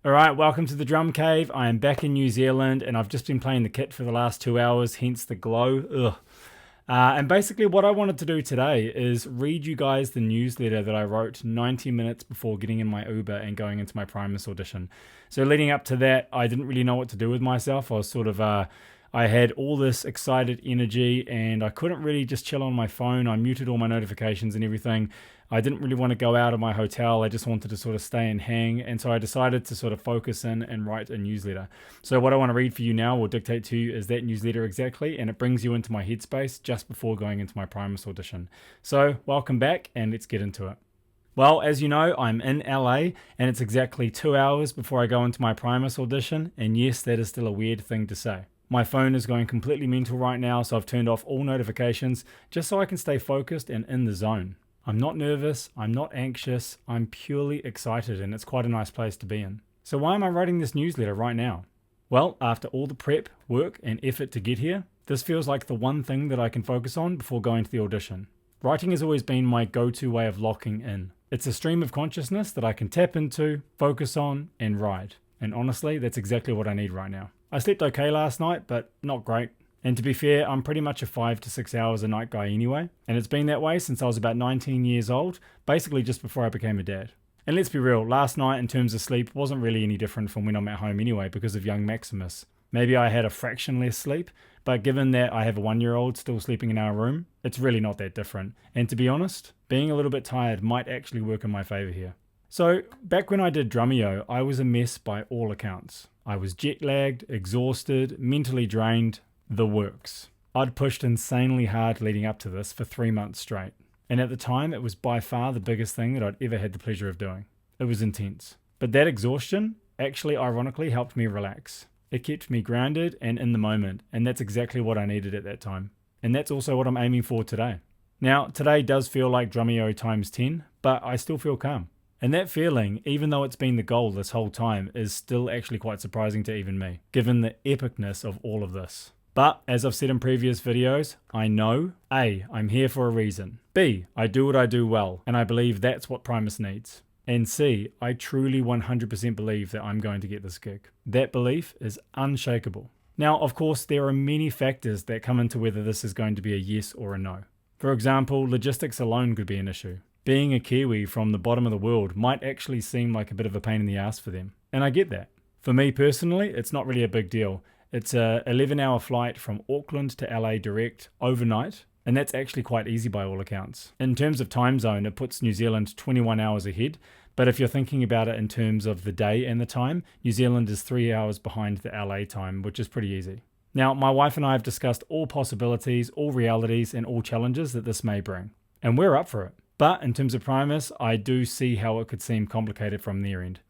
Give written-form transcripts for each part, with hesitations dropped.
Alright, welcome to the Drum Cave. I am back in New Zealand and I've just been playing the kit for the last 2 hours, hence the glow. And basically what I wanted to do today is read you guys the newsletter that I wrote 90 minutes before getting in my Uber and going into my Primus audition. So leading up to that, I didn't really know what to do with myself. I was sort of, I had all this excited energy and I couldn't really just chill on my phone. I muted all my notifications and everything. I didn't really want to go out of my hotel. I just wanted to sort of stay and hang. And so I decided to sort of focus in and write a newsletter. So what I want to read for you now or dictate to you is that newsletter exactly. And it brings you into my headspace just before going into my Primus audition. So welcome back and let's get into it. Well, as you know, I'm in LA and it's exactly 2 hours before I go into my Primus audition. And yes, that is still a weird thing to say. My phone is going completely mental right now, so I've turned off all notifications just so I can stay focused and in the zone. I'm not nervous, I'm not anxious, I'm purely excited, and it's quite a nice place to be in. So why am I writing this newsletter right now? Well, after all the prep, work, and effort to get here, this feels like the one thing that I can focus on before going to the audition. Writing has always been my go-to way of locking in. It's a stream of consciousness that I can tap into, focus on, and ride. And honestly, that's exactly what I need right now. I slept okay last night, but not great. And to be fair, I'm pretty much a 5 to 6 hours a night guy anyway. And it's been that way since I was about 19 years old, basically just before I became a dad. And let's be real, last night in terms of sleep wasn't really any different from when I'm at home anyway because of young Maximus. Maybe I had a fraction less sleep, but given that I have a 1-year-old still sleeping in our room, it's really not that different. And to be honest, being a little bit tired might actually work in my favor here. So back when I did Drumeo, I was a mess by all accounts. I was jet lagged, exhausted, mentally drained, the works. I'd pushed insanely hard leading up to this for 3 months straight. And at the time, it was by far the biggest thing that I'd ever had the pleasure of doing. It was intense. But that exhaustion actually ironically helped me relax. It kept me grounded and in the moment, and that's exactly what I needed at that time. And that's also what I'm aiming for today. Now, today does feel like Drumeo times 10, but I still feel calm. And that feeling, even though it's been the goal this whole time, is still actually quite surprising to even me, given the epicness of all of this. But, as I've said in previous videos, I know, A, I'm here for a reason. B, I do what I do well, and I believe that's what Primus needs. And C, I truly 100% believe that I'm going to get this gig. That belief is unshakable. Now, of course, there are many factors that come into whether this is going to be a yes or a no. For example, logistics alone could be an issue. Being a Kiwi from the bottom of the world might actually seem like a bit of a pain in the ass for them. And I get that. For me personally, it's not really a big deal. It's a 11-hour flight from Auckland to LA direct overnight, and that's actually quite easy by all accounts. In terms of time zone, it puts New Zealand 21 hours ahead, but if you're thinking about it in terms of the day and the time, New Zealand is 3 hours behind the LA time, which is pretty easy. Now, my wife and I have discussed all possibilities, all realities, and all challenges that this may bring, and we're up for it. But in terms of Primus, I do see how it could seem complicated from their end.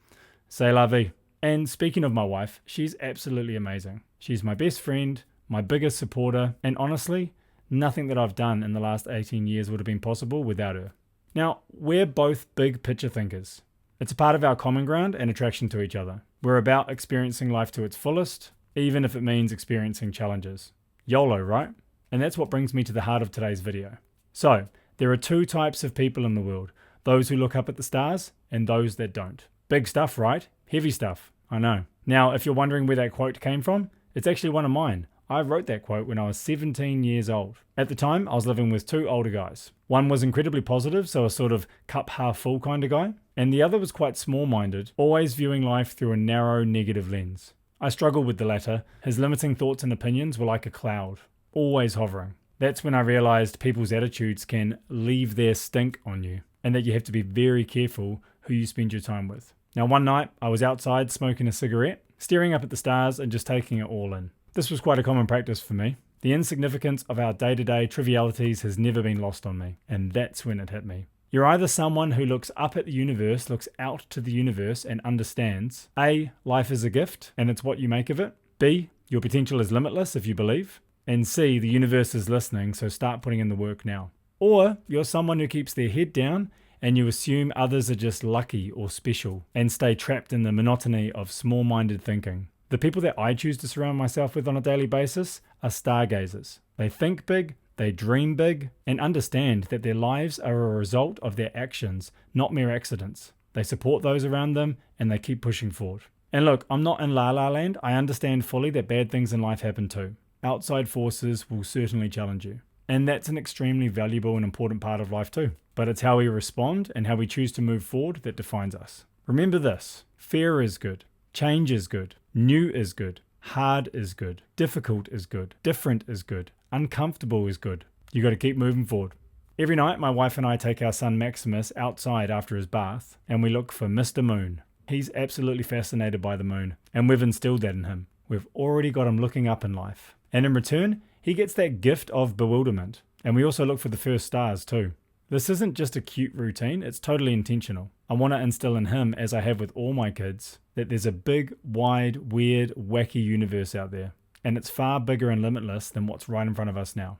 C'est la vie. And speaking of my wife, she's absolutely amazing. She's my best friend, my biggest supporter, and honestly, nothing that I've done in the last 18 years would have been possible without her. Now, we're both big picture thinkers. It's a part of our common ground and attraction to each other. We're about experiencing life to its fullest, even if it means experiencing challenges. YOLO, right? And that's what brings me to the heart of today's video. So, there are two types of people in the world, those who look up at the stars and those that don't. Big stuff, right? Heavy stuff, I know. Now, if you're wondering where that quote came from, it's actually one of mine. I wrote that quote when I was 17 years old. At the time, I was living with two older guys. One was incredibly positive, so a sort of cup half full kind of guy, and the other was quite small-minded, always viewing life through a narrow, negative lens. I struggled with the latter. His limiting thoughts and opinions were like a cloud, always hovering. That's when I realized people's attitudes can leave their stink on you, and that you have to be very careful who you spend your time with. Now, one night, I was outside smoking a cigarette, staring up at the stars and just taking it all in. This was quite a common practice for me. The insignificance of our day-to-day trivialities has never been lost on me, and that's when it hit me. You're either someone who looks up at the universe, looks out to the universe, and understands A, life is a gift, and it's what you make of it. B, your potential is limitless if you believe. And C, the universe is listening, so start putting in the work now. Or you're someone who keeps their head down and you assume others are just lucky or special and stay trapped in the monotony of small-minded thinking. The people that I choose to surround myself with on a daily basis are stargazers. They think big, they dream big, and understand that their lives are a result of their actions, not mere accidents. They support those around them and they keep pushing forward. And look, I'm not in la la land. I understand fully that bad things in life happen too. Outside forces will certainly challenge you. And that's an extremely valuable and important part of life too. But it's how we respond and how we choose to move forward that defines us. Remember this: fear is good, change is good, new is good, hard is good, difficult is good, different is good, uncomfortable is good. You got to keep moving forward. Every night, my wife and I take our son Maximus outside after his bath and we look for Mr. Moon. He's absolutely fascinated by the moon, and we've instilled that in him. We've already got him looking up in life. And in return, he gets that gift of bewilderment. And we also look for the first stars too. This isn't just a cute routine, it's totally intentional. I want to instill in him, as I have with all my kids, that there's a big, wide, weird, wacky universe out there. And it's far bigger and limitless than what's right in front of us now.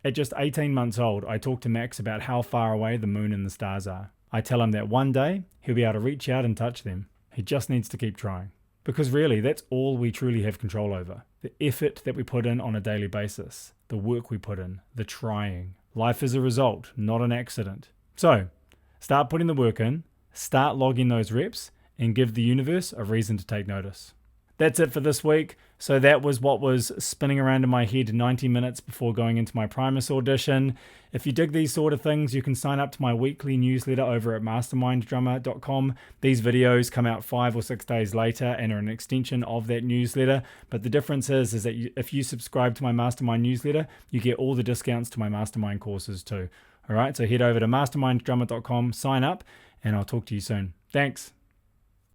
At just 18 months old, I talk to Max about how far away the moon and the stars are. I tell him that one day, he'll be able to reach out and touch them. He just needs to keep trying. Because really, that's all we truly have control over. The effort that we put in on a daily basis, the work we put in, the trying. Life is a result, not an accident. So, start putting the work in, start logging those reps, and give the universe a reason to take notice. That's it for this week. So that was what was spinning around in my head 90 minutes before going into my Primus audition. If you dig these sort of things, you can sign up to my weekly newsletter over at masterminddrummer.com. These videos come out 5 or 6 days later and are an extension of that newsletter. But the difference is that if you subscribe to my mastermind newsletter, you get all the discounts to my mastermind courses too. All right, so head over to masterminddrummer.com, sign up, and I'll talk to you soon. Thanks.